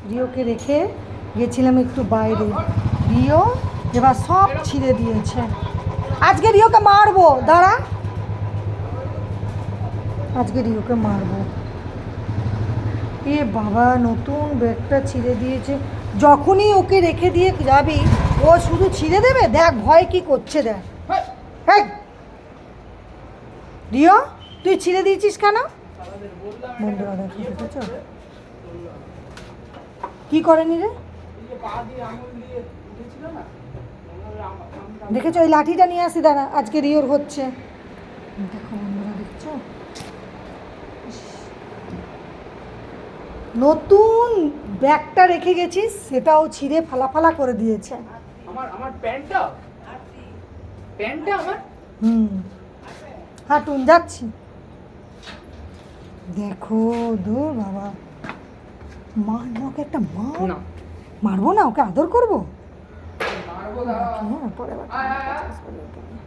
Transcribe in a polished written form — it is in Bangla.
রিওকে রেখে গেছিলাম একটু বাইরে, রিও এবার সব ছিঁড়ে দিয়েছে। আজকে রিওকে মারবো, দাঁড়া, আজকে রিওকে মারবো। এ বাবা, নতুন ব্যাগটা ছিঁড়ে দিয়েছে। যখনই ওকে রেখে দিয়ে যাবি ও শুধু ছিঁড়ে দেবে। দেখ ভয় কি করছে, দেখ। হ্যাঁ রিও, তুই ছিঁড়ে দিয়েছিস কেন? বন্ধুরা দেখো, দেখেছ কি করেনি রে? দেখেছো, ওই লাঠিটা নিয়ে আসি, দাঁড়া, আজকে রিওর হচ্ছে। দেখো বন্ধুরা, দেখছো নতুন ব্যাগটা রেখে গেছিস, সেটাও ছিঁড়ে ফালা করে দিয়েছে। আমার প্যান্টটা আমার। হাঁটুন যাচ্ছি। দেখো, দূর বাবা, মার না ওকে, একটা মার। মারবো না, ওকে আদর করবো। মারবো, দাঁড়া। হ্যাঁ, পরে